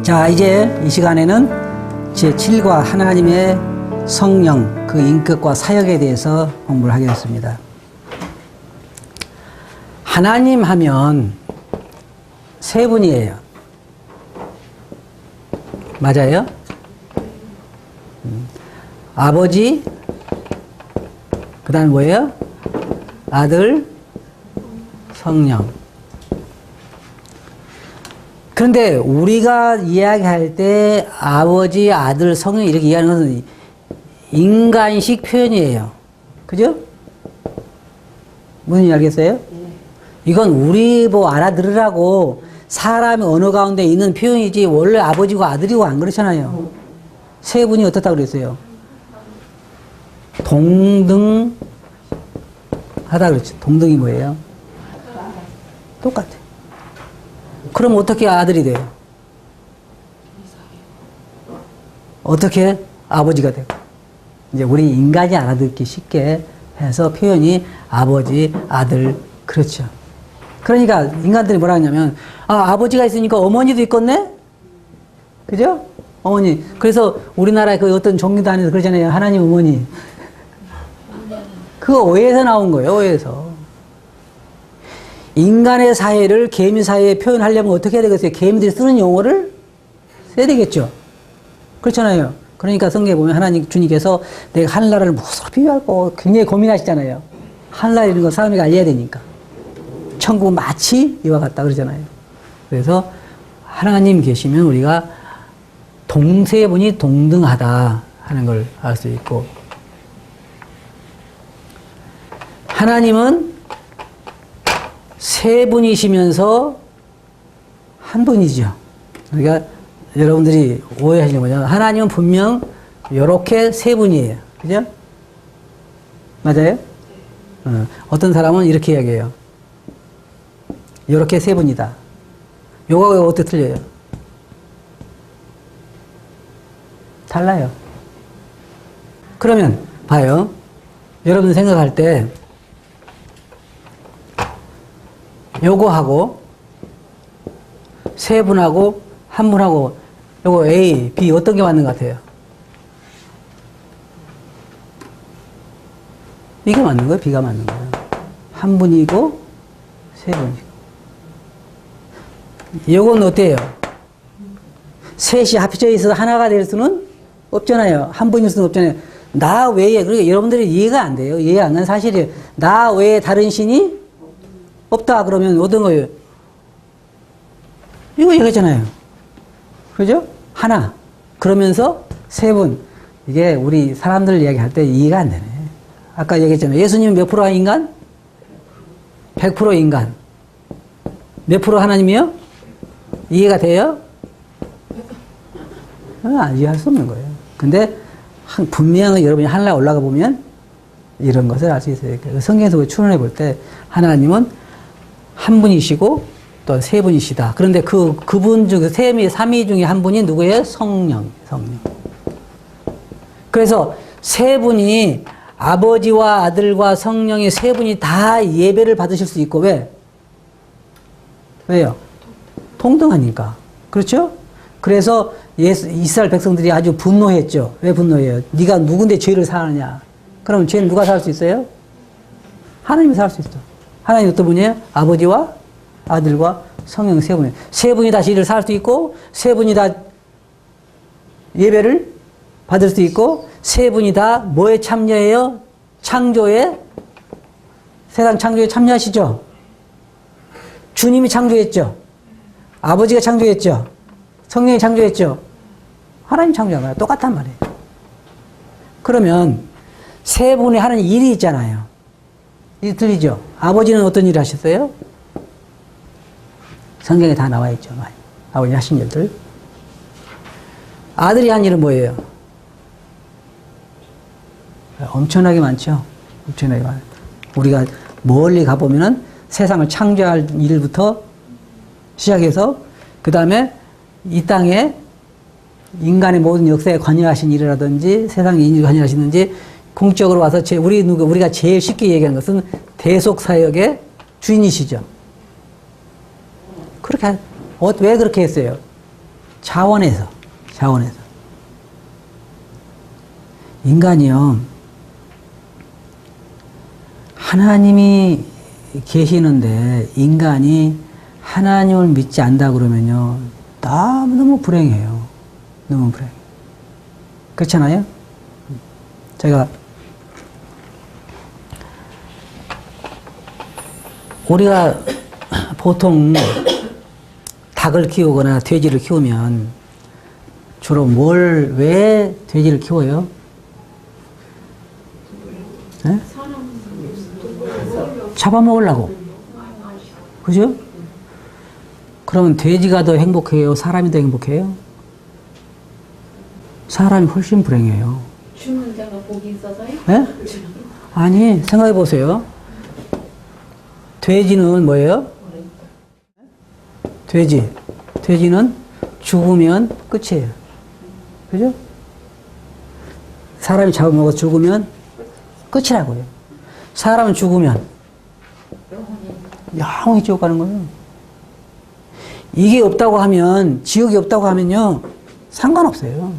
자, 이제 이 시간에는 제7과 하나님의 성령, 그 인격과 사역에 대해서 공부를 하겠습니다. 하나님 하면 세 분이에요. 맞아요? 아버지, 그 다음에 뭐예요? 아들, 성령. 그런데 우리가 이야기할 때 아버지, 아들, 성령 이렇게 이야기하는 것은 인간식 표현이에요. 그죠? 무슨 얘기 알겠어요? 이건 우리 뭐 알아들으라고 사람의 언어 가운데 있는 표현이지 원래 아버지고 아들이고 안 그렇잖아요. 세 분이 어떻다고 그랬어요? 동등하다 그랬죠. 동등이 뭐예요? 똑같아. 그럼 어떻게 아들이 돼요? 어떻게 아버지가 되고? 이제 우리 인간이 알아듣기 쉽게 해서 표현이 아버지, 아들, 그렇죠. 그러니까 인간들이 뭐라 하냐면, 아버지가 있으니까 어머니도 있겠네? 그죠? 어머니. 그래서 우리나라의 그 어떤 종교단에서 그러잖아요. 하나님 어머니. 그거 오해에서 나온 거예요, 오해에서. 인간의 사회를 개미 사회에 표현하려면 어떻게 해야 되겠어요? 개미들이 쓰는 용어를 써야 되겠죠. 그렇잖아요. 그러니까 성경에 보면 하나님 주님께서 내가 하늘나라를 무엇으로 비유하고 굉장히 고민하시잖아요. 하늘나라 이런 거 사람이 알려야 되니까. 천국은 마치 이와 같다 그러잖아요. 그래서 하나님 계시면 우리가 동세분이 동등하다 하는 걸 알 수 있고, 하나님은 세 분이시면서 한 분이죠. 그러니까 여러분들이 오해하시는 거냐? 하나님은 분명 이렇게 세 분이에요. 그죠? 맞아요? 어떤 사람은 이렇게 이야기해요. 이렇게 세 분이다. 요거가 어떻게 틀려요? 달라요. 그러면 봐요. 여러분 생각할 때 요거하고 세 분하고 한 분하고 요거 A, B 어떤 게 맞는 것 같아요? 이게 맞는 거예요? B가 맞는 거예요? 한 분이고 세 분이고. 요건 어때요? 셋이 합쳐져 있어서 하나가 될 수는 없잖아요. 한 분일 수는 없잖아요. 나 외에, 그러니까 여러분들이 이해가 안 돼요. 이해 안 가는 사실이에요. 나 외에 다른 신이 없다 그러면 어떤 거예요? 이거 얘기했잖아요. 그죠? 하나. 그러면서 세 분. 이게 우리 사람들 이야기할 때 이해가 안 되네. 아까 얘기했잖아요. 예수님은 몇 프로 인간? 100% 인간. 몇 프로 하나님이요? 이해가 돼요? 이해할 수 없는 거예요. 근데 분명히 여러분이 하늘나라에 올라가 보면 이런 것을 알 수 있어요. 성경에서 추론해 볼 때 하나님은 한 분이시고 또 세 분이시다. 그런데 그분 중, 삼위 중에 한 분이 누구예요? 성령. 그래서 세 분이 아버지와 아들과 성령의 세 분이 다 예배를 받으실 수 있고, 왜요? 동등하니까. 그렇죠? 그래서 이스라엘 백성들이 아주 분노했죠. 왜 분노해요? 네가 누군데 죄를 사느냐? 그럼 죄는 누가 살 수 있어요? 하나님이 살 수 있어. 하나님 어떤 분이에요? 아버지와 아들과 성령 세 분이에요. 세 분이 다 죄를 살 수 있고, 세 분이 다 예배를 받을 수 있고, 세 분이 다 뭐에 참여해요? 창조에, 세상 창조에 참여하시죠? 주님이 창조했죠? 아버지가 창조했죠? 성령이 창조했죠? 하나님 창조한 거야. 똑같단 말이에요. 그러면 세 분이 하는 일이 있잖아요. 이 들리죠? 아버지는 어떤 일을 하셨어요? 성경에 다 나와 있죠. 아버지 하신 일들. 아들이 한 일은 뭐예요? 엄청나게 많죠. 엄청나게 많아요. 우리가 멀리 가보면은 세상을 창조할 일부터 시작해서 그 다음에 이 땅에 인간의 모든 역사에 관여하신 일이라든지 세상에 인류에 관여하시는지 궁적으로 와서 우리가 제일 쉽게 얘기하는 것은 대속사역의 주인이시죠. 그렇게 왜 그렇게 했어요? 차원에서. 인간이요, 하나님이 계시는데 인간이 하나님을 믿지 않다 그러면요, 너무 불행해요. 너무 불행해요. 그렇잖아요? 제가 우리가 보통 닭을 키우거나 돼지를 키우면 주로 왜 돼지를 키워요? 네? 잡아먹으려고. 그죠? 그러면 돼지가 더 행복해요? 사람이 더 행복해요? 사람이 훨씬 불행해요. 주는 자가 복이 있어서요? 네? 아니, 생각해 보세요. 돼지는 뭐예요? 돼지는 죽으면 끝이에요. 그죠? 사람이 잡아먹어 죽으면 끝이라고요. 사람은 죽으면 영원히 지옥 가는 거예요. 이게 없다고 하면, 지옥이 없다고 하면요, 상관없어요.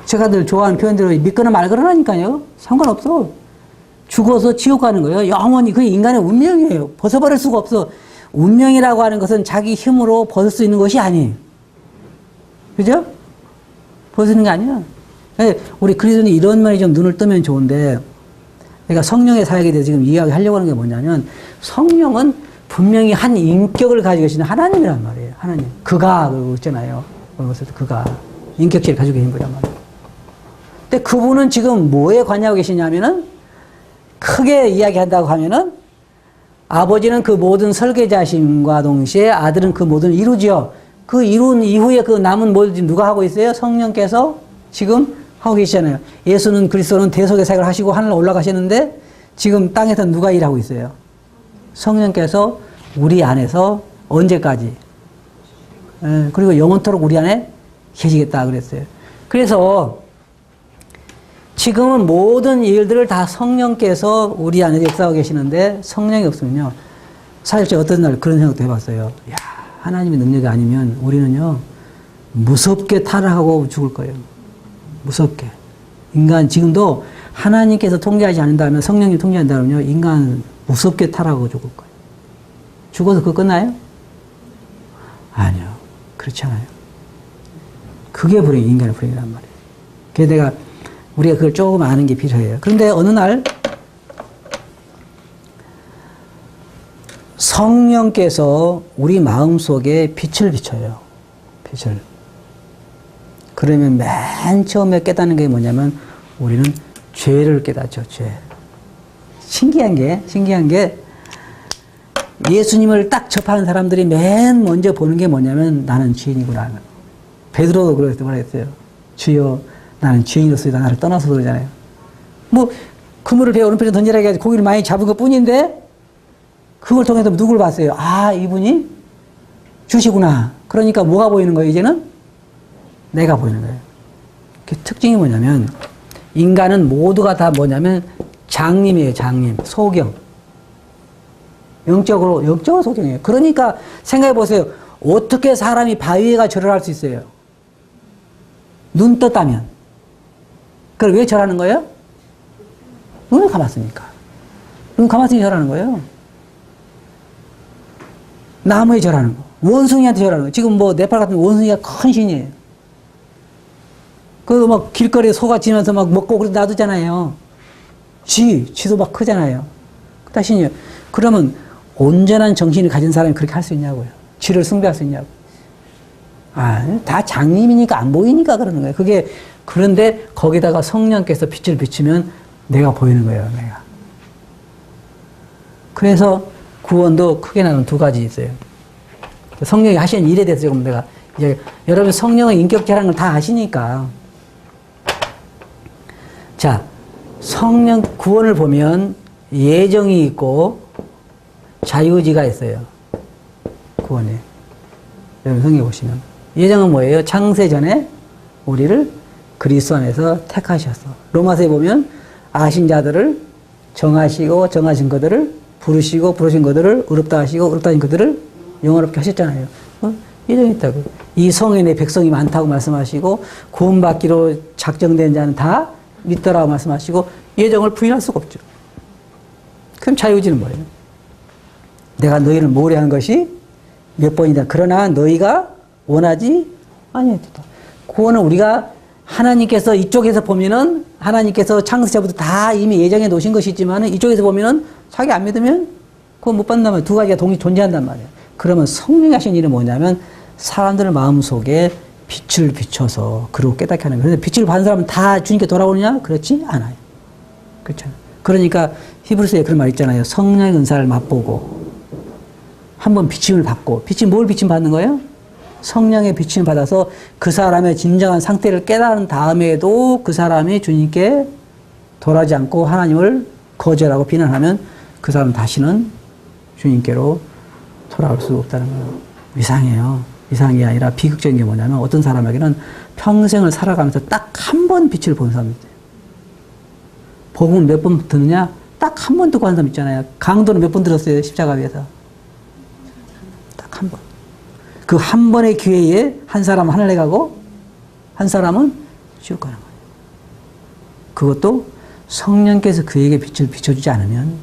제가 늘 좋아하는 표현대로 믿거나 말거나니까요, 상관없어. 죽어서 지옥 가는 거예요. 영원히. 그게 인간의 운명이에요. 벗어버릴 수가 없어. 운명이라고 하는 것은 자기 힘으로 벗을 수 있는 것이 아니에요. 그죠? 벗는 게 아니야. 우리 그리스도인이 이런 말이 좀 눈을 뜨면 좋은데, 그러니까 성령의 사역에 대해서 지금 이야기하려고 하는 게 뭐냐면, 성령은 분명히 한 인격을 가지고 계시는 하나님이란 말이에요. 하나님. 그가, 그러고 있잖아요. 그가. 인격체를 가지고 계신 거란 말이에요. 근데 그분은 지금 뭐에 관여하고 계시냐면은, 크게 이야기한다고 하면은, 아버지는 그 모든 설계자심과 동시에 아들은 그 모든 이루지요. 그 이룬 이후에 그 남은 뭐든지 누가 하고 있어요? 성령께서 지금 하고 계시잖아요. 예수는 그리스도는 대속의 사역을 하시고 하늘 올라가시는데 지금 땅에서 누가 일하고 있어요? 성령께서 우리 안에서 언제까지? 그리고 영원토록 우리 안에 계시겠다 그랬어요. 그래서 지금은 모든 일들을 다 성령께서 우리 안에 역사하고 계시는데 성령이 없으면요. 사실 제가 어떤 날 그런 생각도 해봤어요. 야, 하나님의 능력이 아니면 우리는요, 무섭게 타락하고 죽을 거예요. 무섭게. 인간 지금도 하나님께서 통제하지 않는다면, 성령이 통제한다면요, 인간 무섭게 타락하고 죽을 거예요. 죽어서 그거 끝나요? 아니요. 그렇지 않아요. 그게 인간의 불행이란 말이에요. 그래서 우리가 그걸 조금 아는 게 필요해요. 그런데 어느 날 성령께서 우리 마음속에 빛을 비춰요. 빛을. 그러면 맨 처음에 깨닫는 게 뭐냐면 우리는 죄를 깨닫죠. 죄. 신기한 게 예수님을 딱 접하는 사람들이 맨 먼저 보는 게 뭐냐면 나는 죄인이구나. 베드로도 그랬을 때 말했어요. 주여 나는 죄인으로서이다. 나를 떠나서 그러잖아요. 뭐 그물을 배 오른편에 던지라 해가지고 고기를 많이 잡은 것 뿐인데 그걸 통해서 누굴 봤어요? 아, 이분이 주시구나. 그러니까 뭐가 보이는 거예요, 이제는? 내가 보이는 거예요. 그 특징이 뭐냐면 인간은 모두가 다 뭐냐면 장님이에요, 장님. 소경. 영적으로 소경이에요. 그러니까 생각해 보세요. 어떻게 사람이 바위에가 절을 할 수 있어요? 눈 떴다면. 그걸 왜 절하는 거예요? 눈을 감았으니까. 눈 감았으니 절하는 거예요. 나무에 절하는 거. 원숭이한테 절하는 거. 지금 뭐 네팔 같은 원숭이가 큰 신이에요. 그 막 길거리에 소가 지면서 막 먹고 그래 놔두잖아요. 쥐도 막 크잖아요. 그 신이에요. 그러면 온전한 정신을 가진 사람이 그렇게 할 수 있냐고요. 쥐를 숭배할 수 있냐고. 다 장님이니까 안 보이니까 그러는 거예요. 그런데 거기다가 성령께서 빛을 비추면 내가 보이는 거예요, 내가. 그래서 구원도 크게 나누면 두 가지 있어요. 성령이 하시는 일에 대해서 조금 내가, 이제 여러분 성령의 인격체라는 걸 다 아시니까. 자, 성령 구원을 보면 예정이 있고 자유의지가 있어요. 구원에. 여러분 성경 보시면. 예정은 뭐예요? 창세 전에 우리를 그리스도 안에서 택하셨어. 로마서에 보면 아신 자들을 정하시고 정하신 것들을 부르시고 부르신 것들을 의롭다 하시고 의롭다 하신 것들을 영원롭게 하셨잖아요. 예정이 있다고. 이 성에 내 백성이 많다고 말씀하시고 구원받기로 작정된 자는 다 믿더라고 말씀하시고 예정을 부인할 수가 없죠. 그럼 자유의지는 뭐예요? 내가 너희를 모래한 것이 몇 번이다. 그러나 너희가 원하지 아니했다. 그거는 우리가 하나님께서 이쪽에서 보면은 하나님께서 창세자부터 다 이미 예정해 놓으신 것이지만 이쪽에서 보면은 자기 안 믿으면 그거 못 받는단 말이에요. 두 가지가 동시 존재한단 말이에요. 그러면 성령이 하신 일은 뭐냐면 사람들 마음속에 빛을 비춰서 그리고 깨닫게 하는 거예요. 그런데 빛을 받은 사람은 다 주님께 돌아오느냐? 그렇지 않아요. 그렇죠. 그러니까 히브리서에 그런 말 있잖아요. 성령의 은사를 맛보고 한번 비침을 받고 빛이 뭘 비침 받는 거예요? 성령의 비침을 받아서 그 사람의 진정한 상태를 깨달은 다음에도 그 사람이 주님께 돌아오지 않고 하나님을 거절하고 비난하면 그 사람은 다시는 주님께로 돌아올 수 없다는 거예요. 이상해요. 이상이 아니라 비극적인 게 뭐냐면 어떤 사람에게는 평생을 살아가면서 딱 한 번 빛을 본 사람이 있어요. 복음을 몇 번 듣느냐? 딱 한 번 듣고 한 사람 있잖아요. 강도는 몇 번 들었어요? 십자가 위에서. 딱 한 번. 그 한 번의 기회에 한 사람은 하늘에 가고 한 사람은 지옥 가는 거예요. 그것도 성령께서 그에게 빛을 비춰주지 않으면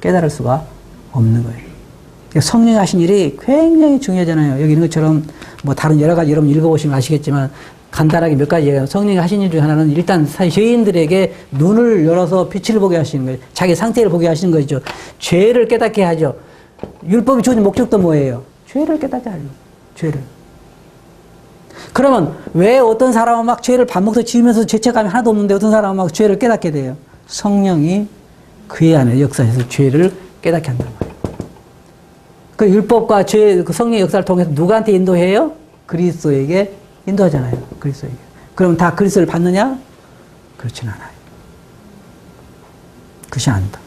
깨달을 수가 없는 거예요. 그러니까 성령이 하신 일이 굉장히 중요하잖아요. 여기 있는 것처럼 뭐 다른 여러 가지 여러분 읽어보시면 아시겠지만 간단하게 몇 가지 얘기해요. 성령이 하신 일 중에 하나는 일단 죄인들에게 눈을 열어서 빛을 보게 하시는 거예요. 자기 상태를 보게 하시는 것이죠. 죄를 깨닫게 하죠. 율법이 주어진 목적도 뭐예요? 죄를 깨닫게 하려고. 죄를. 그러면 왜 어떤 사람은 막 죄를 반복해서 지으면서 죄책감이 하나도 없는데 어떤 사람은 막 죄를 깨닫게 돼요? 성령이 그의 안에 역사해서 죄를 깨닫게 한단 말이에요. 그 율법과 죄, 그 성령의 역사를 통해서 누구한테 인도해요? 그리스도에게 인도하잖아요. 그리스도에게. 그럼 다 그리스도를 받느냐? 그렇진 않아요. 그것이 아니다.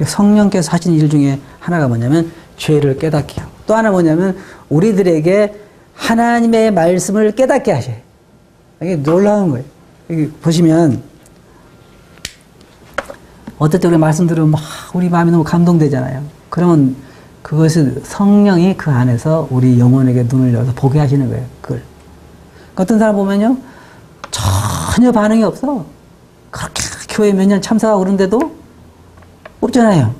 성령께서 하신 일 중에 하나가 뭐냐면 죄를 깨닫게 하고 또 하나 뭐냐면 우리들에게 하나님의 말씀을 깨닫게 하셔요. 이게 놀라운 거예요. 여기 보시면 어떨 때 우리 말씀 들으면 막 우리 마음이 너무 감동되잖아요. 그러면 그것은 성령이 그 안에서 우리 영혼에게 눈을 열어서 보게 하시는 거예요. 그걸. 어떤 사람 보면요. 전혀 반응이 없어. 그렇게 교회 몇 년 참석하고 그런데도 없잖아요.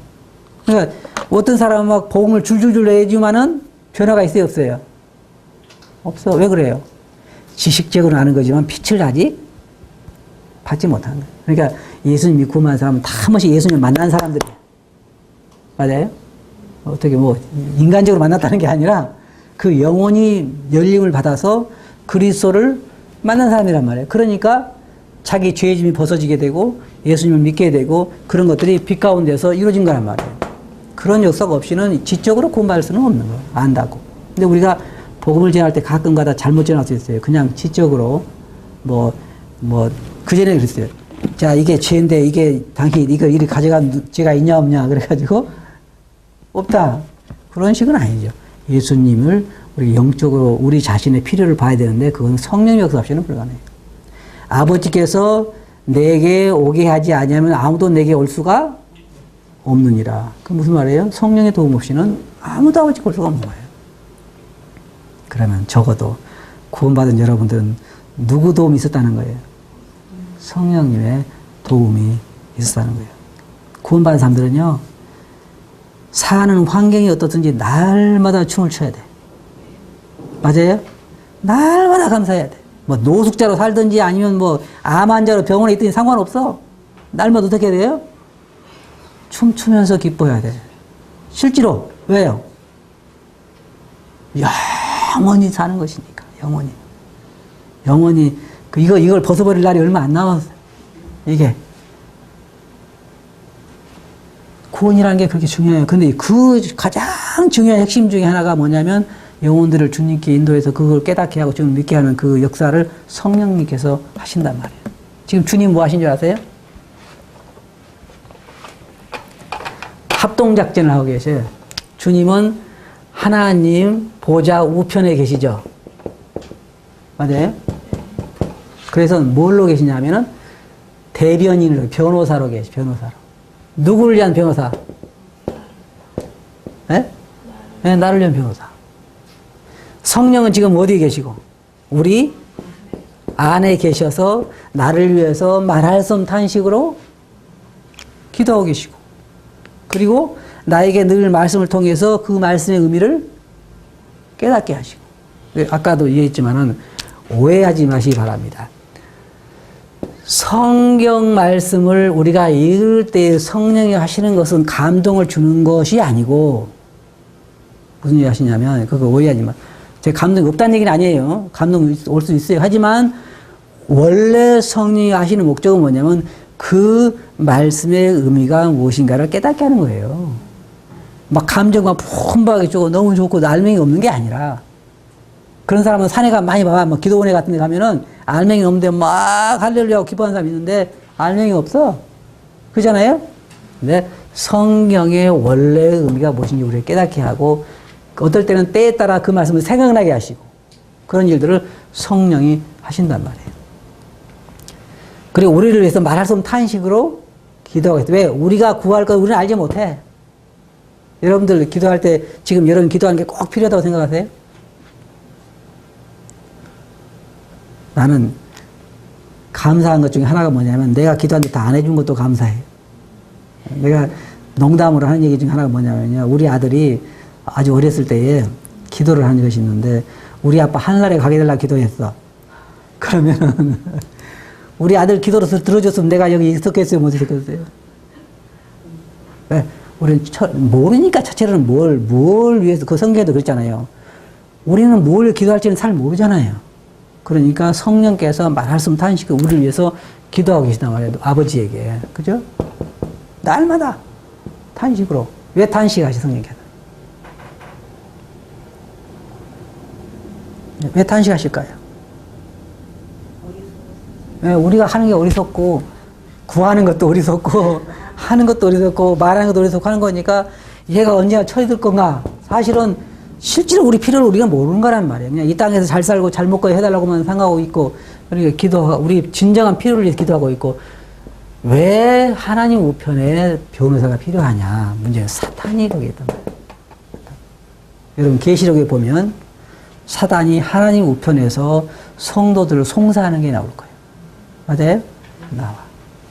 그러니까 어떤 사람은 막 복음을 줄줄줄 내주면은 변화가 있어요, 없어요? 없어. 왜 그래요? 지식적으로 아는 거지만 빛을 아직 받지 못하는 거예요. 그러니까 예수님이 구원한 사람은 다 한 번씩 예수님을 만난 사람들이에요. 맞아요? 어떻게 뭐 인간적으로 만났다는 게 아니라 그 영혼이 열림을 받아서 그리스도를 만난 사람이란 말이에요. 그러니까 자기 죄짐이 벗어지게 되고 예수님을 믿게 되고 그런 것들이 빛 가운데서 이루어진 거란 말이에요. 그런 역사가 없이는 지적으로 구원받을 수는 없는 거예요. 안다고. 근데 우리가 복음을 전할 때 가끔가다 잘못 전할 수 있어요. 그냥 지적으로 그 전에 그랬어요. 자, 이게 죄인데 이게 당신 이거 이리 가져간 죄가 있냐 없냐 그래가지고 없다. 그런 식은 아니죠. 예수님을 우리 영적으로 우리 자신의 필요를 봐야 되는데 그건 성령의 역사 없이는 불가능해요. 아버지께서 내게 오게 하지 아니하면 아무도 내게 올 수가 없느니라. 그 무슨 말이에요? 성령의 도움 없이는 아무도 아버지께 올 수가 없는 거예요. 그러면 적어도 구원받은 여러분들은 누구 도움이 있었다는 거예요? 성령님의 도움이 있었다는 거예요. 구원받은 사람들은요, 사는 환경이 어떻든지 날마다 춤을 춰야 돼. 맞아요? 날마다 감사해야 돼. 뭐 노숙자로 살든지 아니면 뭐 암 환자로 병원에 있든지 상관없어. 날마다 어떻게 해야 돼요? 춤추면서 기뻐해야 돼. 실제로. 왜요? 영원히 사는 것이니까. 영원히. 영원히. 이걸 벗어버릴 날이 얼마 안 남았어요. 이게. 구원이라는 게 그렇게 중요해요. 근데 그 가장 중요한 핵심 중에 하나가 뭐냐면 영혼들을 주님께 인도해서 그걸 깨닫게 하고 주님 믿게 하는 그 역사를 성령님께서 하신단 말이에요. 지금 주님 뭐 하신 줄 아세요? 합동작전을 하고 계셔요. 주님은 하나님 보좌 우편에 계시죠. 맞아요? 그래서 뭘로 계시냐면은 대변인으로, 변호사로 계시, 변호사로. 누구를 위한 변호사? 네? 네, 나를 위한 변호사. 성령은 지금 어디에 계시고? 우리 안에 계셔서 나를 위해서 말할 수 없는 탄식으로 기도하고 계시고, 그리고 나에게 늘 말씀을 통해서 그 말씀의 의미를 깨닫게 하시고. 아까도 얘기했지만은 오해하지 마시기 바랍니다. 성경 말씀을 우리가 읽을 때 성령이 하시는 것은 감동을 주는 것이 아니고, 무슨 얘기 하시냐면, 그거 오해하지 마. 제가 감동이 없다는 얘기는 아니에요. 감동이 올 수 있어요. 하지만 원래 성령이 하시는 목적은 뭐냐면 그 말씀의 의미가 무엇인가를 깨닫게 하는 거예요. 막 감정과 풍부하게 주고 너무 좋고 알맹이 없는 게 아니라, 그런 사람은 산에 가 많이 봐봐. 뭐 기도원회 같은 데 가면은 알맹이 없는데 막 할렐루야 하고 기뻐하는 사람이 있는데 알맹이 없어. 그렇잖아요? 근데 성경의 원래 의미가 무엇인지 우리가 깨닫게 하고, 어떨 때는 때에 따라 그 말씀을 생각나게 하시고, 그런 일들을 성령이 하신단 말이에요. 그리고 우리를 위해서 말할 수 없는 탄식으로 기도하고 있어요. 왜? 우리가 구할 걸 우리는 알지 못해. 여러분들 기도할 때 지금 여러분 기도하는 게 꼭 필요하다고 생각하세요? 나는 감사한 것 중에 하나가 뭐냐면, 내가 기도하는데 다 안 해준 것도 감사해. 내가 농담으로 하는 얘기 중에 하나가 뭐냐면요, 우리 아들이 아주 어렸을 때에 기도를 하는 것이 있는데, 우리 아빠 하늘나라에 가게 되려고 기도했어. 그러면은 우리 아들 기도를 들어줬으면 내가 여기 있었겠어요, 못 있었겠어요? 왜? 우리는 모르니까, 첫째로는 뭘 위해서, 그 성경에도 그랬잖아요. 우리는 뭘 기도할지는 잘 모르잖아요. 그러니까 성령께서 말할 수 없는 탄식으로 우리를 위해서 기도하고 계시단 말이에요. 아버지에게. 그죠? 날마다 탄식으로. 왜 탄식하시, 성령께서? 왜 탄식하실까요? 왜? 우리가 하는 게 어리석고, 구하는 것도 어리석고, 하는 것도 어리석고, 말하는 것도 어리석고 하는 거니까 얘가 언제나 처리될 건가? 사실은 실제로 우리 필요를 우리가 모르는 거란 말이에요. 그냥 이 땅에서 잘 살고 잘 먹고 해달라고만 생각하고 있고, 그러니까 우리 진정한 필요를 위해서 기도하고 있고, 왜 하나님 우편에 변호사가 필요하냐? 문제는 사탄이 거기에 있단 말이에요. 여러분 계시록에 보면 사단이 하나님 우편에서 성도들을 송사하는 게 나올 거예요. 맞아요? 나와.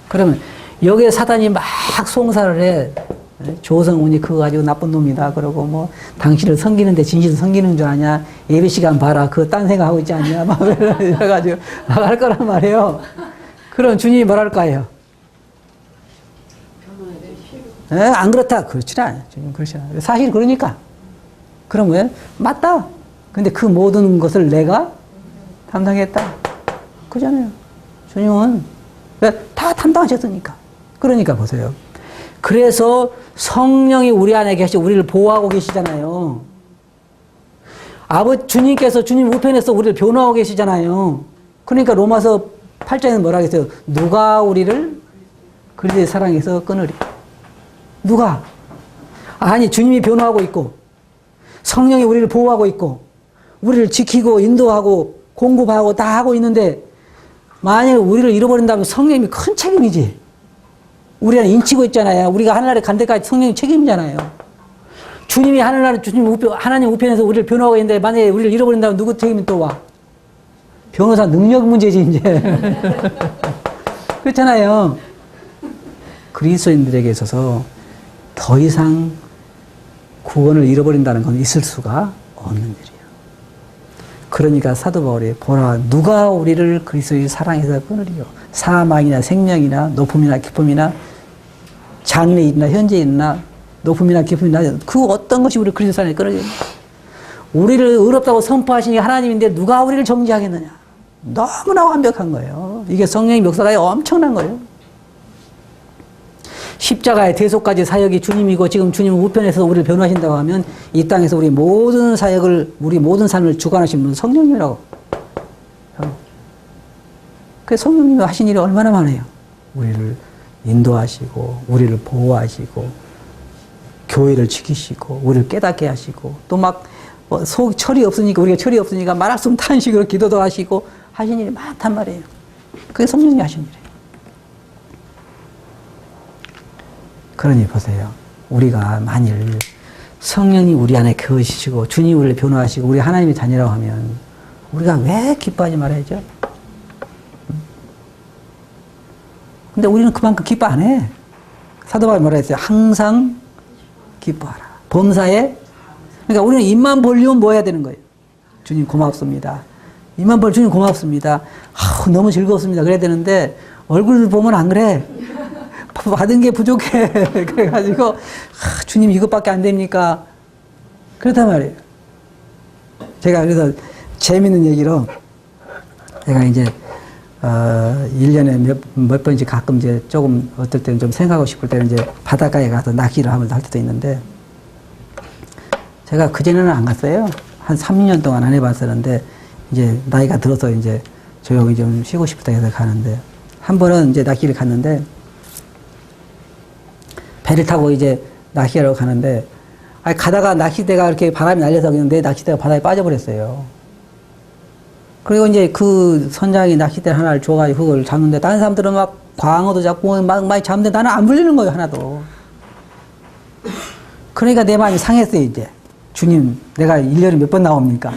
그러면 여기에 사단이 막 송사를 해. 조성훈이 그거 가지고 나쁜 놈이다. 그러고 뭐 당신을 섬기는데 진실을 섬기는 줄 아냐? 예배 시간 봐라. 그거 딴 생각하고 있지 않냐? 막 이래가지고 나갈 거란 말이에요. 그럼 주님이 뭐랄 거예요? 안 그렇다. 그렇지 않아요. 주님 그렇지 않아요. 사실 그러니까. 그럼 왜? 맞다. 근데 그 모든 것을 내가 담당했다. 그잖아요. 주님은 왜? 다 담당하셨으니까. 그러니까 보세요. 그래서 성령이 우리 안에 계시고 우리를 보호하고 계시잖아요. 주님께서 주님 우편에서 우리를 변호하고 계시잖아요. 그러니까 로마서 8장에는 뭐라 했어요? 누가 우리를 그리스도의 사랑에서 끊으리? 누가? 아니, 주님이 변호하고 있고, 성령이 우리를 보호하고 있고, 우리를 지키고 인도하고 공급하고 다 하고 있는데, 만약에 우리를 잃어버린다면 성령님이 큰 책임이지. 우리는 인치고 있잖아요. 우리가 하늘나라에 간 데까지 성령이 책임이잖아요. 주님이 하나님 우편에서 우리를 변호하고 있는데, 만약에 우리를 잃어버린다면 누구 책임이 또 와? 변호사 능력 문제지, 이제. 그렇잖아요. 그리스도인들에게 있어서 더 이상 구원을 잃어버린다는 건 있을 수가 없는 일이에요. 그러니까 사도 바울이 보라, 누가 우리를 그리스도의 사랑에서 끊으리요? 사망이나 생명이나 높음이나 깊음이나 장래이나 현재이나 높음이나 깊음이나 그 어떤 것이 우리를 그리스도 사랑에 끊으리요? 우리를 의롭다고 선포하시니 하나님인데 누가 우리를 정죄하겠느냐? 너무나 완벽한 거예요. 이게 성령의 멱살이 엄청난 거예요. 십자가의 대속까지 사역이 주님이고, 지금 주님 우편에서 우리를 변호하신다고 하면 이 땅에서 우리 모든 사역을, 우리 모든 삶을 주관하신 분은 성령님이라고. 그 성령님이 하신 일이 얼마나 많아요. 우리를 인도하시고, 우리를 보호하시고, 교회를 지키시고, 우리를 깨닫게 하시고, 또 막 철이 없으니까, 우리가 철이 없으니까 말할 수 없는 탄식으로 기도도 하시고 하신 일이 많단 말이에요. 그게 성령님이 하신 일이에요. 그러니 보세요. 우리가 만일 성령님 우리 안에 거하시고 주님 우리를 변호하시고 우리 하나님의 자녀라고 하면 우리가 왜 기뻐하지 말아야죠? 근데 우리는 그만큼 기뻐 안 해. 사도 바울이 뭐라 했어요? 항상 기뻐하라. 범사에. 그러니까 우리는 입만 벌리면 뭐 해야 되는 거예요? 주님 고맙습니다. 입만 벌 주님 고맙습니다. 아우, 너무 즐겁습니다. 그래야 되는데 얼굴 보면 안 그래. 받은 게 부족해. 그래가지고 주님 이것밖에 안 됩니까? 그렇단 말이에요. 제가 그래서 재밌는 얘기로 제가 이제 1년에 몇 번씩 가끔 이제 조금 어떨 때는 좀 생각하고 싶을 때는 이제 바닷가에 가서 낚시를 하면서 할 때도 있는데 제가 그전에는 안 갔어요. 한 3년 동안 안 해봤었는데 이제 나이가 들어서 이제 조용히 좀 쉬고 싶다 해서 가는데 한 번은 이제 낚시를 갔는데 배를 타고 이제 낚시하러 가는데 가다가 낚시대가 이렇게 바람이 날려서 그냥 내 낚시대가 바다에 빠져버렸어요. 그리고 이제 그 선장이 낚싯대 하나를 줘가지고 그걸 잡는데 다른 사람들은 막 광어도 잡고 막 많이 잡는데 나는 안 물리는 거예요, 하나도. 그러니까 내 마음이 상했어요, 이제. 주님, 내가 1년에 몇 번 나옵니까?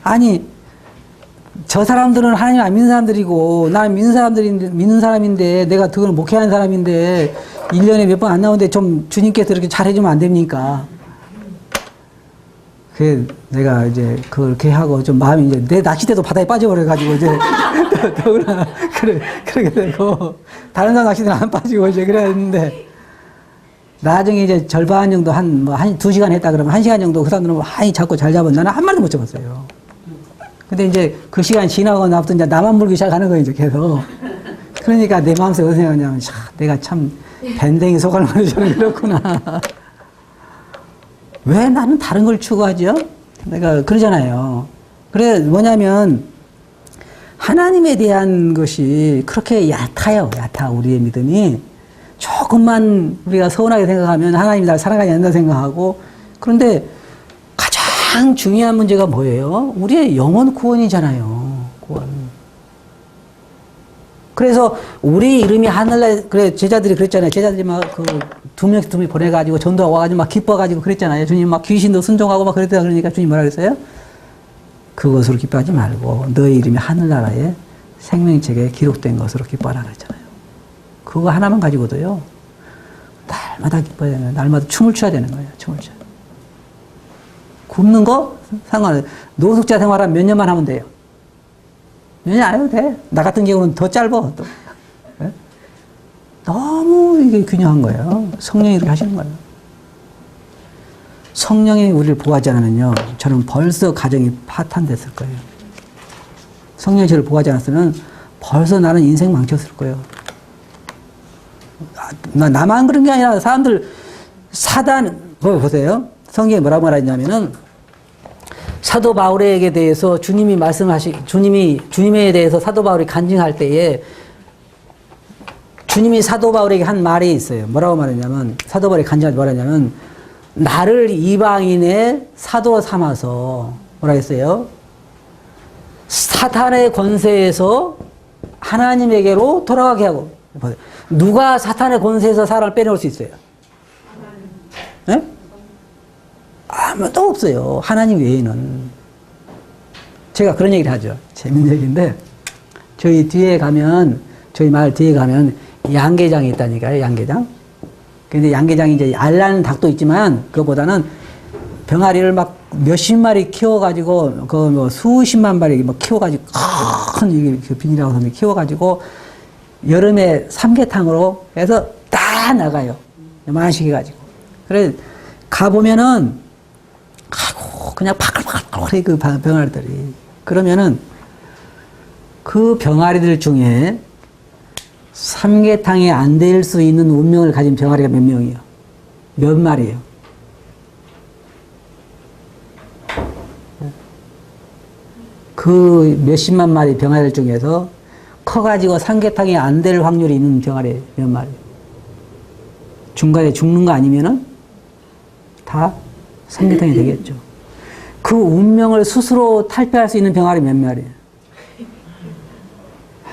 아니, 저 사람들은 하나님 안 믿는 사람들이고 나는 믿는 사람인데 내가 그걸 목회하는 사람인데 1년에 몇 번 안 나오는데 좀 주님께서 이렇게 잘해주면 안 됩니까? 그 내가 이제 그렇게 하고 좀 마음이 이제 내 낚싯대도 바다에 빠져버려가지고 이제 더구나 그렇게 되고 다른 사람 낚싯대는 안 빠지고 이제 그랬는데 나중에 이제 절반 정도 한 2시간 했다 그러면 1시간 정도 그 사람들은 많이 잡고 잘 잡은 나는 한 마리도 못 잡았어요. 근데 이제 그 시간 지나고 나부터 이제 나만 물기 시작하는 거예요, 이제 계속. 그러니까 내 마음속에 어떻게 생각하냐면 내가 참 밴댕이 속알머리 저는 그렇구나. 왜 나는 다른 걸 추구하죠? 내가 그러잖아요. 그래, 뭐냐면, 하나님에 대한 것이 그렇게 얕아요. 얕아, 우리의 믿음이. 조금만 우리가 서운하게 생각하면 하나님이 날 사랑하지 않는다 생각하고, 그런데 가장 중요한 문제가 뭐예요? 우리의 영혼 구원이잖아요. 구원. 그래서 우리 이름이 하늘나라에, 그래, 제자들이 그랬잖아요. 제자들이 막 두 명씩 보내가지고 전도하고 와가지고 막 기뻐가지고 그랬잖아요. 주님 막 귀신도 순종하고 막 그랬다 그러니까 주님 뭐라 그랬어요? 그것으로 기뻐하지 말고 너의 이름이 하늘나라에 생명책에 기록된 것으로 기뻐하라 그랬잖아요. 그거 하나만 가지고도요. 날마다 기뻐야 되는 거예요. 날마다 춤을 춰야 되는 거예요. 춤을 춰. 굶는 거 상관없어요. 노숙자 생활은 몇 년만 하면 돼요. 몇 년 안 해도 돼. 나 같은 경우는 더 짧아. 또. 네? 너무 이게 균형한 거예요. 성령이 이렇게 하시는 거예요. 성령이 우리를 보호하지 않으면요. 저는 벌써 가정이 파탄됐을 거예요. 성령이 저를 보호하지 않았으면 벌써 나는 인생 망쳤을 거예요. 나만 그런 게 아니라 사람들 사단 보세요. 성경에 뭐라고 말하냐면은 사도 바울에게 대해서 주님이 주님에 대해서 사도 바울이 간증할 때에 주님이 사도 바울에게 한 말이 있어요. 뭐라고 말했냐면 사도 바울이 간증할 때 뭐라 했냐면 나를 이방인의 사도 삼아서 뭐라 했어요? 사탄의 권세에서 하나님에게로 돌아가게 하고. 누가 사탄의 권세에서 사람을 빼놓을 수 있어요? 네? 아무도 없어요. 하나님 외에는. 제가 그런 얘기를 하죠. 재밌는 얘기인데 저희 마을 뒤에 가면 양계장이 있다니까요. 양계장. 근데 양계장이 이제 알라는 닭도 있지만 그거보다는 병아리를 막 몇십 마리 키워가지고 그 뭐 수십만 마리 막 키워가지고 큰 이게 비닐하고 키워가지고 여름에 삼계탕으로 해서 다 나가요. 요만씩 해가지고. 그래 가보면은 아이고 그냥 파글파글 그 병아리들이. 그러면은 그 병아리들 중에 삼계탕에 안 될 수 있는 운명을 가진 병아리가 몇 명이에요? 몇 마리예요? 그 몇십만 마리 병아리들 중에서 커가지고 삼계탕이 안 될 확률이 있는 병아리 몇 마리? 중간에 죽는 거 아니면은 다 삼계탕이 되겠죠. 그 운명을 스스로 탈피할 수 있는 병아리 몇 마리예요?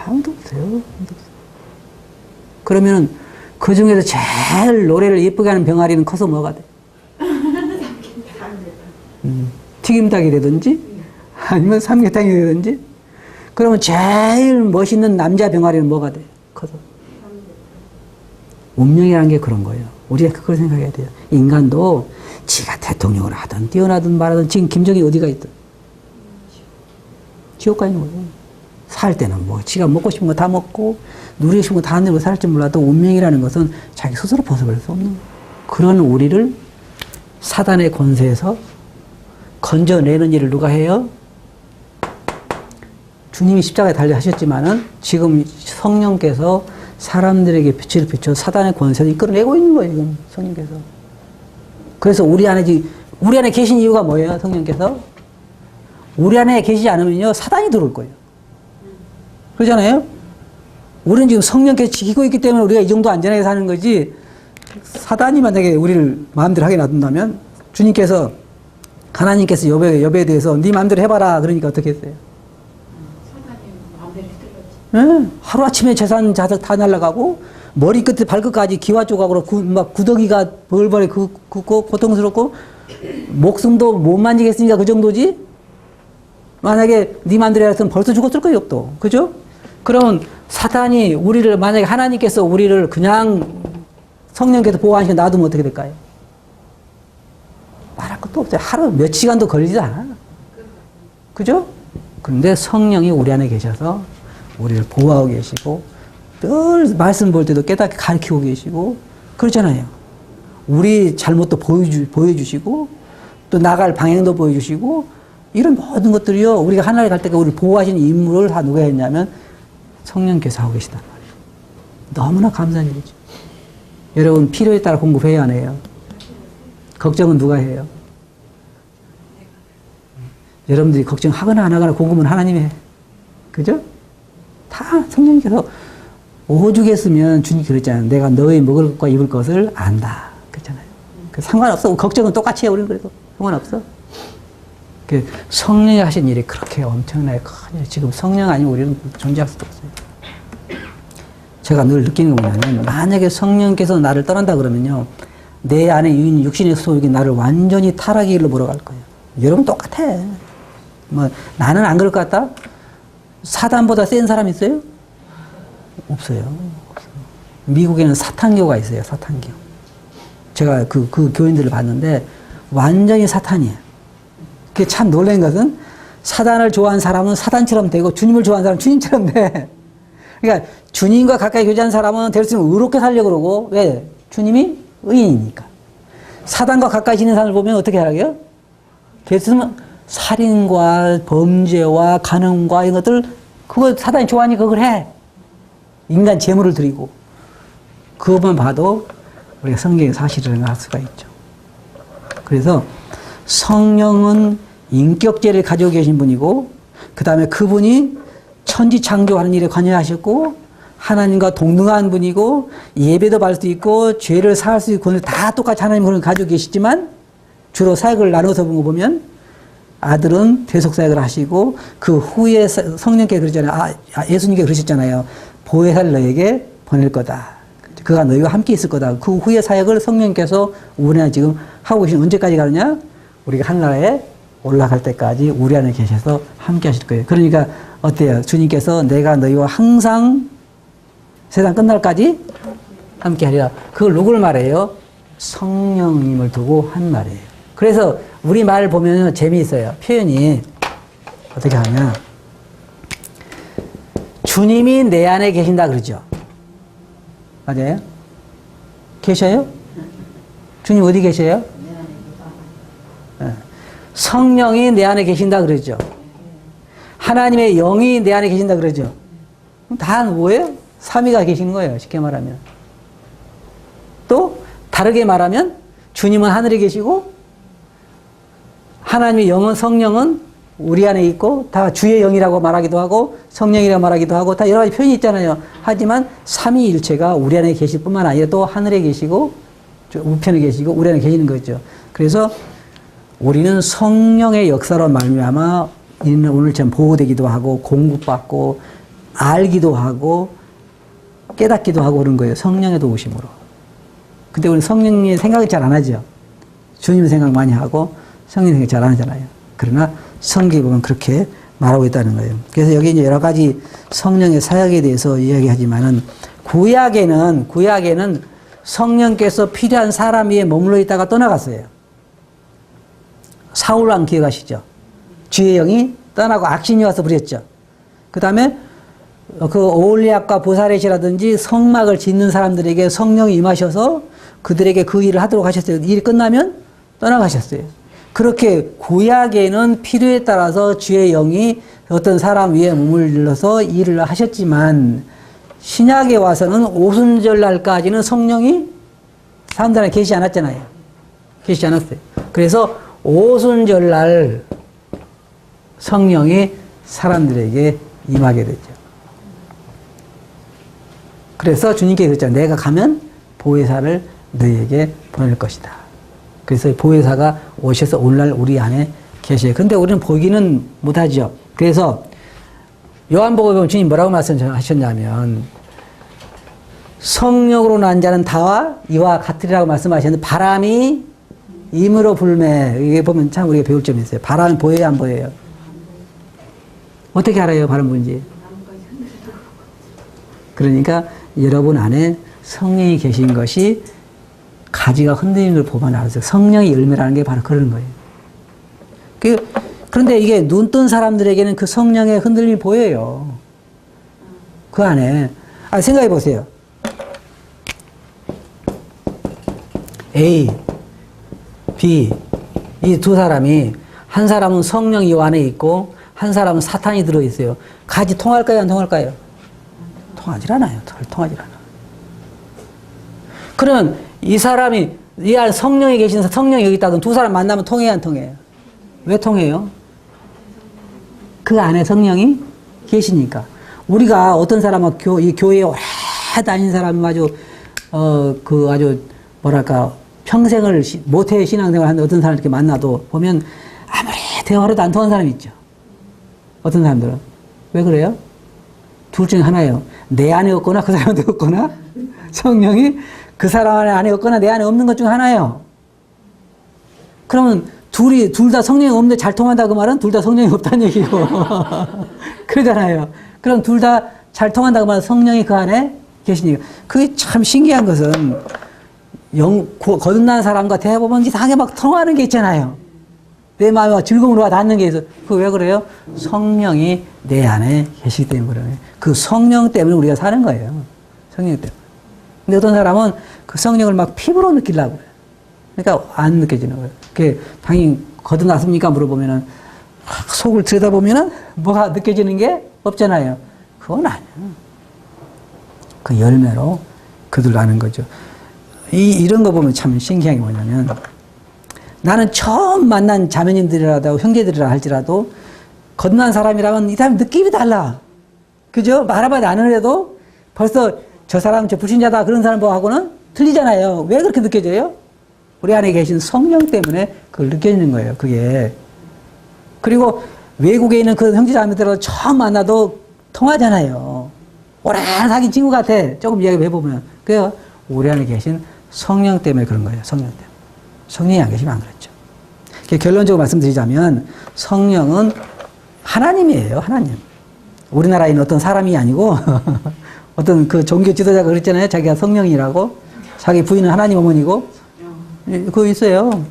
아무도 없어요. 그러면은 그 중에서 제일 노래를 예쁘게 하는 병아리는 커서 뭐가 돼? 튀김닭이라든지 아니면 삼계탕이라든지. 그러면 제일 멋있는 남자 병아리는 뭐가 돼? 커서. 운명이라는 게 그런 거예요. 우리가 그걸 생각해야 돼요. 인간도 지가 대통령을 하든 뛰어나든 말하든 지금 김정이 어디가 있든 지옥 가 있는 거예요. 살 때는 뭐 지가 먹고 싶은 거 다 먹고 누리고 싶은 거 다 누리고 살지 몰라도 운명이라는 것은 자기 스스로 벗어버릴 수 없는 거예요. 그런 우리를 사단의 권세에서 건져내는 일을 누가 해요? 주님이 십자가에 달려 하셨지만은 지금 성령께서 사람들에게 빛을 비춰 사단의 권세를 이끌어내고 있는 거예요, 지금 성령께서. 그래서 우리 안에 계신 이유가 뭐예요, 성령께서? 우리 안에 계시지 않으면요, 사단이 들어올 거예요. 그러잖아요? 우리는 지금 성령께서 지키고 있기 때문에 우리가 이 정도 안전하게 사는 거지, 사단이 만약에 우리를 마음대로 하게 놔둔다면, 주님께서, 하나님께서 여배에 대해서 네 마음대로 해봐라. 그러니까 어떻게 했어요? 네, 하루아침에 재산 자석 다 날아가고 머리끝에 발끝까지 기와 조각으로 막 구더기가 벌벌 긋고 고통스럽고 목숨도 못 만지겠으니까 그 정도지. 만약에 네 맘대로 했으면 벌써 죽었을 거예요, 또. 그죠? 그러면 사단이 우리를 만약에 하나님께서 우리를 그냥 성령께서 보호하시고 놔두면 어떻게 될까요? 말할 것도 없어요. 하루 몇 시간도 걸리지 않아. 그죠? 그런데 성령이 우리 안에 계셔서 우리를 보호하고 계시고 늘 말씀 볼 때도 깨닫게 가르치고 계시고 그렇잖아요. 우리 잘못도 보여주시고 또 나갈 방향도 보여주시고 이런 모든 것들이요. 우리가 하나님 갈 때까지 우리를 보호하시는 임무를 다 누가 했냐면 성령께서 하고 계시단 말이에요. 너무나 감사한 일이죠. 여러분 필요에 따라 공급해야 안 해요? 걱정은 누가 해요? 여러분들이 걱정하거나 안 하거나 공급은 하나님이 해. 그죠? 다 성령께서 오죽했으면 주님이 그랬잖아요. 내가 너의 먹을 것과 입을 것을 안다. 그랬잖아요. 상관없어. 걱정은 똑같이 해. 우리는 그래도 상관없어. 성령이 하신 일이 그렇게 엄청나게 큰 일. 지금 성령 아니면 우리는 존재할 수도 없어요. 제가 늘 느끼는 게 뭐냐면 만약에 성령께서 나를 떠난다 그러면요. 내 안에 있는 육신의 소욕이 나를 완전히 타락의 길로 몰아갈 거예요. 여러분 똑같아. 뭐 나는 안 그럴 것 같다? 사단보다 센 사람 있어요? 없어요. 미국에는 사탄교가 있어요. 사탄교. 제가 그 교인들을 봤는데 완전히 사탄이에요. 그게 참 놀란 것은 사단을 좋아하는 사람은 사단처럼 되고 주님을 좋아하는 사람은 주님처럼 돼. 그러니까 주님과 가까이 교제하는 사람은 될 수 있으면 의롭게 살려고 그러고 왜? 주님이 의인이니까. 사단과 가까이 지내는 사람을 보면 어떻게 하라고요? 될 수 있으면 살인과 범죄와 간음과 이런 것들 그거 사단이 좋아하니까 그걸 해. 인간 재물을 드리고 그것만 봐도 우리가 성경의 사실을 알 수가 있죠. 그래서 성령은 인격제를 가지고 계신 분이고 그 다음에 그분이 천지 창조하는 일에 관여하셨고 하나님과 동등한 분이고 예배도 받을 수 있고 죄를 사할 수 있고 다 똑같이 하나님 그걸 가지고 계시지만 주로 사역을 나눠서 보면 아들은 대속사역을 하시고 그 후에 성령께 그러잖아요. 예수님께 그러셨잖아요. 보혜사를 너에게 보낼 거다. 그가 너희와 함께 있을 거다. 그 후에 사역을 성령께서 우리 안에 지금 하고 계신 언제까지 가느냐? 우리가 하늘나라에 올라갈 때까지 우리 안에 계셔서 함께 하실 거예요. 그러니까 어때요? 주님께서 내가 너희와 항상 세상 끝날까지 함께 하리라. 그걸 누굴 말해요? 성령님을 두고 한 말이에요. 그래서 우리 말 보면 재미있어요. 표현이 어떻게 하냐. 주님이 내 안에 계신다 그러죠. 맞아요? 계셔요? 주님 어디 계셔요? 네. 성령이 내 안에 계신다 그러죠. 하나님의 영이 내 안에 계신다 그러죠. 다 뭐예요? 삼위가 계시는 거예요. 쉽게 말하면. 또 다르게 말하면 주님은 하늘에 계시고 하나님의 영은 성령은 우리 안에 있고 다 주의 영이라고 말하기도 하고 성령이라고 말하기도 하고 다 여러 가지 표현이 있잖아요. 하지만 삼위일체가 우리 안에 계실 뿐만 아니라 또 하늘에 계시고 우편에 계시고 우리 안에 계시는 거죠. 그래서 우리는 성령의 역사로 말미암아 오늘처럼 보호되기도 하고 공급받고 알기도 하고 깨닫기도 하고 그런 거예요. 성령의 도우심으로. 근데 우리 성령님 생각을 잘 안 하죠. 주님 생각 많이 하고 성령 생각 잘 안 하잖아요. 그러나 성경에 보면 그렇게 말하고 있다는 거예요. 그래서 여기 이제 여러 가지 성령의 사역에 대해서 이야기하지만은 구약에는 성령께서 필요한 사람 위에 머물러 있다가 떠나갔어요. 사울왕 기억하시죠? 주의 영이 떠나고 악신이 와서 부렸죠. 그 다음에 그 오홀리압과 보사렛이라든지 성막을 짓는 사람들에게 성령이 임하셔서 그들에게 그 일을 하도록 하셨어요. 일이 끝나면 떠나가셨어요. 그렇게 구약에는 필요에 따라서 주의 영이 어떤 사람 위에 머물러서 일을 하셨지만 신약에 와서는 오순절날까지는 성령이 사람들한테 계시지 않았잖아요. 계시지 않았어요. 그래서 오순절날 성령이 사람들에게 임하게 되죠. 그래서 주님께서 그랬잖아요. 내가 가면 보혜사를 너희에게 보낼 것이다. 그래서 보혜사가 오셔서 오늘날 우리 안에 계셔요. 근데 우리는 보기는 못하죠. 그래서 요한복음에 보면 주님 뭐라고 말씀하셨냐면 성령으로 난 자는 다와 이와 같으리라고 말씀하셨는데 바람이 임으로 불매. 이게 보면 참 우리가 배울 점이 있어요. 바람이 보여요, 안 보여요? 어떻게 알아요, 바람 부는지? 그러니까 여러분 안에 성령이 계신 것이 가지가 흔들리는 걸 보면 알았어요. 성령의 열매라는 게 바로 그런 거예요. 그런데 이게 눈 뜬 사람들에게는 그 성령의 흔들림이 보여요. 그 안에. 생각해 보세요. A, B, 이 두 사람이 한 사람은 성령이 이 안에 있고 한 사람은 사탄이 들어있어요. 같이 통할까요, 안 통할까요? 통하질 않아요. 통하질 않아. 그러면 이 사람이 이 안에 성령이 계신 성령이 여기 있다면 두 사람 만나면 통해요, 안 통해요? 왜 통해요? 그 안에 성령이 계시니까. 우리가 어떤 사람은 이 교회에 오래 다닌 사람은 아주 아주 뭐랄까 평생을 모태 신앙생활 하는 어떤 사람 이렇게 만나도 보면 아무리 대화해도 안 통하는 사람이 있죠. 어떤 사람들은 왜 그래요? 둘 중에 하나예요. 내 안에 없거나 그 사람한테 없거나 성령이 그 사람 안에 없거나 내 안에 없는 것 중 하나예요. 그러면 둘 다 성령이 없는데 잘 통한다 그 말은 둘 다 성령이 없다는 얘기고 그러잖아요. 그럼 둘 다 잘 통한다 그 말은 성령이 그 안에 계시니까. 그게 참 신기한 것은 거듭난 사람과 대화해보면 이상하게 막 통하는 게 있잖아요. 내 마음에 즐거움으로 닿는 게 있어. 그거 왜 그래요? 성령이 내 안에 계시기 때문에 그래요. 그 성령 때문에 우리가 사는 거예요. 성령 때문에. 근데 어떤 사람은 그 성령을 막 피부로 느끼려고 그래요. 그러니까 안 느껴지는 거예요. 그게 당연히 거듭났습니까? 물어보면은 속을 들여다보면은 뭐가 느껴지는 게 없잖아요. 그건 아니에요. 그 열매로 그들 아는 거죠. 이런 거 보면 참 신기한 게 뭐냐면 나는 처음 만난 자매님들이라도 형제들이라 할지라도 거듭난 사람이라면 이 사람 느낌이 달라. 그죠? 말해봐도 안 해도 벌써 저 사람 저 불신자다 그런 사람하고는 틀리잖아요. 왜 그렇게 느껴져요? 우리 안에 계신 성령 때문에 그걸 느껴지는 거예요. 그게. 그리고 외국에 있는 그 형제자매들하고 처음 만나도 통하잖아요. 오래 사귄 친구 같아. 조금 이야기 해보면. 그래요. 우리 안에 계신 성령 때문에 그런 거예요. 성령 때문에. 성령이 안 계시면 안 그랬죠. 결론적으로 말씀드리자면 성령은 하나님이에요. 하나님. 우리나라에 있는 어떤 사람이 아니고 어떤 그 종교 지도자가 그랬잖아요. 자기가 성령이라고. 자기 부인은 하나님 어머니고. 그거 있어요.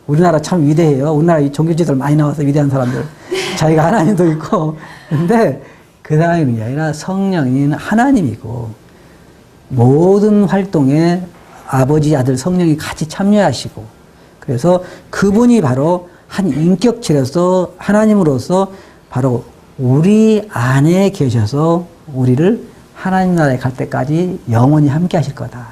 우리나라 참 위대해요. 우리나라 종교 지도자들 많이 나와서 위대한 사람들. 자기가 하나님도 있고. 근데 그 사람이 아니라 성령인 하나님이고 모든 활동에 아버지, 아들, 성령이 같이 참여하시고 그래서 그분이 바로 한 인격체로서 하나님으로서 바로 우리 안에 계셔서 우리를 하나님 나라에 갈 때까지 영원히 함께 하실 거다.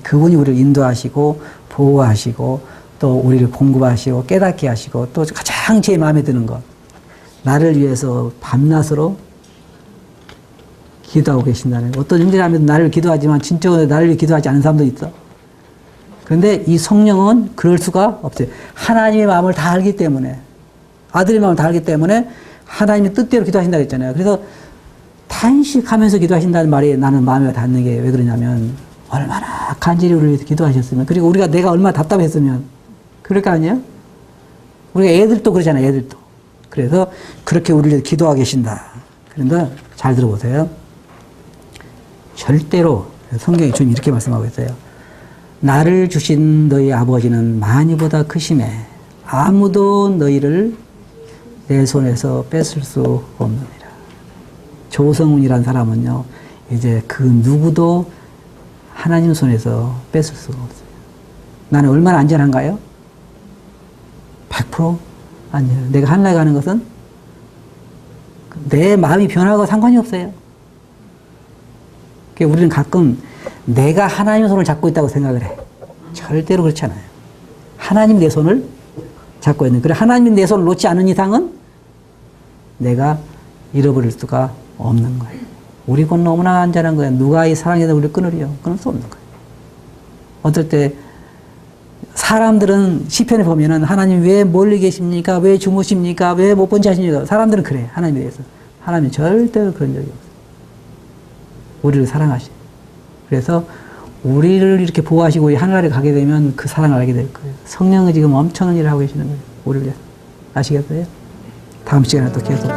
그분이 우리를 인도하시고 보호하시고 또 우리를 공급하시고 깨닫게 하시고 또 가장 제 마음에 드는 것 나를 위해서 밤낮으로 기도하고 계신다는 거예요. 어떤 형제라면 나를 기도하지만 진정으로 나를 위해 기도하지 않는 사람도 있어. 그런데 이 성령은 그럴 수가 없어요. 하나님의 마음을 다 알기 때문에 아들의 마음을 다 알기 때문에 하나님의 뜻대로 기도하신다고 했잖아요. 그래서 다 탄식하면서 기도하신다는 말이 나는 마음에 닿는 게 왜 그러냐면 얼마나 간절히 우리를 위해서 기도하셨으면 그리고 내가 얼마나 답답했으면 그럴 거 아니에요? 우리가 애들도 그러잖아요. 애들도. 그래서 그렇게 우리를 위해서 기도하고 계신다. 그런데 잘 들어보세요. 절대로 성경이 주님 이렇게 말씀하고 있어요. 나를 주신 너희 아버지는 많이보다 크심에 아무도 너희를 내 손에서 뺏을 수 없느니라. 조성훈이라는 사람은요, 이제 그 누구도 하나님 손에서 뺏을 수가 없어요. 나는 얼마나 안전한가요? 100% 안전해요. 내가 하늘나라에 가는 것은 내 마음이 변하고 상관이 없어요. 그러니까 우리는 가끔 내가 하나님의 손을 잡고 있다고 생각을 해. 절대로 그렇지 않아요. 하나님 내 손을 잡고 있는. 그래, 하나님 내 손을 놓지 않은 이상은 내가 잃어버릴 수가 없는 거예요. 우리 건 너무나 안전한 거예요. 누가 이 사랑에서 우리를 끊으려? 끊을 수 없는 거예요. 어떨 때 사람들은 시편에 보면은 하나님 왜 멀리 계십니까? 왜 주무십니까? 왜 못 본 자십니까? 사람들은 그래. 하나님에 대해서. 하나님은 절대로 그런 적이 없어요. 우리를 사랑하시. 그래서 우리를 이렇게 보호하시고 하늘나라에 가게 되면 그 사랑을 알게 될 거예요. 성령이 지금 엄청난 일을 하고 계시는 거예요. 우리를 위해서. 아시겠어요? 다음 시간에 또 계속.